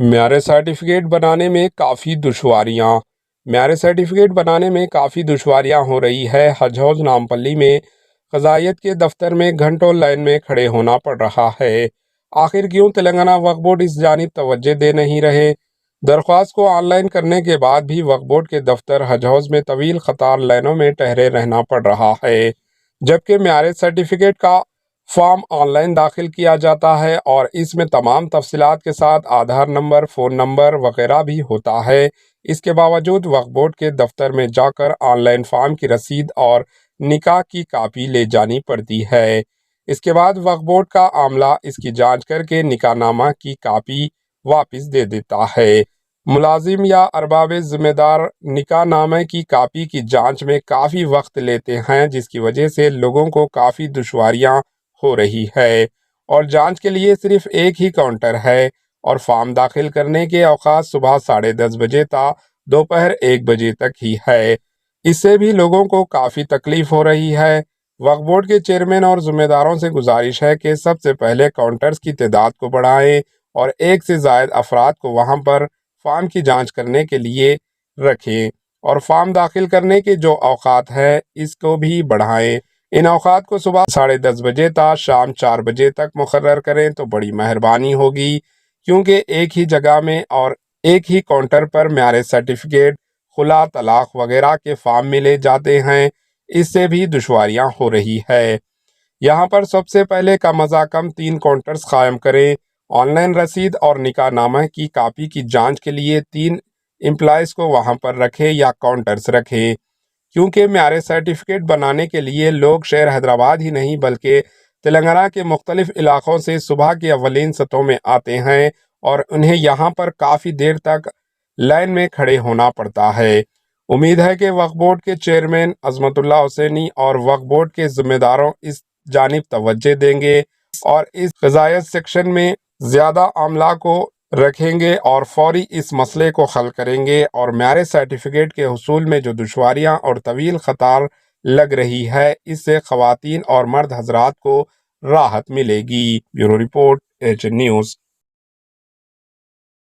معیار سرٹیفکیٹ بنانے میں کافی دشواریاں ہو رہی ہے۔ حج ہاؤس نامپلی میں قضائیت کے دفتر میں گھنٹوں لائن میں کھڑے ہونا پڑ رہا ہے۔ آخر کیوں تلنگانہ وقف بورڈ اس جانب توجہ دے نہیں رہے؟ درخواست کو آن لائن کرنے کے بعد بھی وقف بورڈ کے دفتر حج ہاؤس میں طویل قطار لائنوں میں ٹھہرے رہنا پڑ رہا ہے، جبکہ معیار سرٹیفکیٹ کا فارم آن لائن داخل کیا جاتا ہے اور اس میں تمام تفصیلات کے ساتھ آدھار نمبر، فون نمبر وغیرہ بھی ہوتا ہے۔ اس کے باوجود وقف بورڈ کے دفتر میں جا کر آن لائن فارم کی رسید اور نکاح کی کاپی لے جانی پڑتی ہے۔ اس کے بعد وقف بورڈ کا عملہ اس کی جانچ کر کے نکاح نامہ کی کاپی واپس دے دیتا ہے۔ ملازم یا ارباب ذمہ دار نکاح نامے کی کاپی کی جانچ میں کافی وقت لیتے ہیں، جس کی وجہ سے لوگوں کو کافی دشواریاں ہو رہی ہے، اور جانچ کے لیے صرف ایک ہی کاؤنٹر ہے اور فارم داخل کرنے کے اوقات صبح 10:30 بجے تا دوپہر 1 بجے تک ہی ہے۔ اس سے بھی لوگوں کو کافی تکلیف ہو رہی ہے۔ وقف بورڈ کے چیئرمین اور ذمہ داروں سے گزارش ہے کہ سب سے پہلے کاؤنٹرز کی تعداد کو بڑھائیں اور ایک سے زائد افراد کو وہاں پر فارم کی جانچ کرنے کے لیے رکھیں، اور فارم داخل کرنے کے جو اوقات ہیں اس کو بھی بڑھائیں۔ ان اوقات کو صبح 10:30 بجے تا شام 4 بجے تک مقرر کریں تو بڑی مہربانی ہوگی، کیونکہ ایک ہی جگہ میں اور ایک ہی کاؤنٹر پر معیار سرٹیفکیٹ، خلا، طلاق وغیرہ کے فارم ملے جاتے ہیں۔ اس سے بھی دشواریاں ہو رہی ہے۔ یہاں پر سب سے پہلے کم از کم 3 کاؤنٹرز قائم کریں۔ آن لائن رسید اور نکاح نامہ کی کاپی کی جانچ کے لیے 3 امپلائیز کو وہاں پر رکھیں یا کاؤنٹرز رکھیں، کیونکہ معیار سرٹیفکیٹ بنانے کے لیے لوگ شہر حیدرآباد ہی نہیں بلکہ تلنگانہ کے مختلف علاقوں سے صبح کی اولین سطحوں میں آتے ہیں اور انہیں یہاں پر کافی دیر تک لائن میں کھڑے ہونا پڑتا ہے۔ امید ہے کہ وقف بورڈ کے چیئرمین عظمت اللہ حسینی اور وقف بورڈ کے ذمہ داروں اس جانب توجہ دیں گے اور اس قضائیت سیکشن میں زیادہ عملہ کو رکھیں گے اور فوری اس مسئلے کو حل کریں گے، اور معیار سرٹیفکیٹ کے حصول میں جو دشواریاں اور طویل قطار لگ رہی ہے اس سے خواتین اور مرد حضرات کو راحت ملے گی۔ Bureau report, H N news.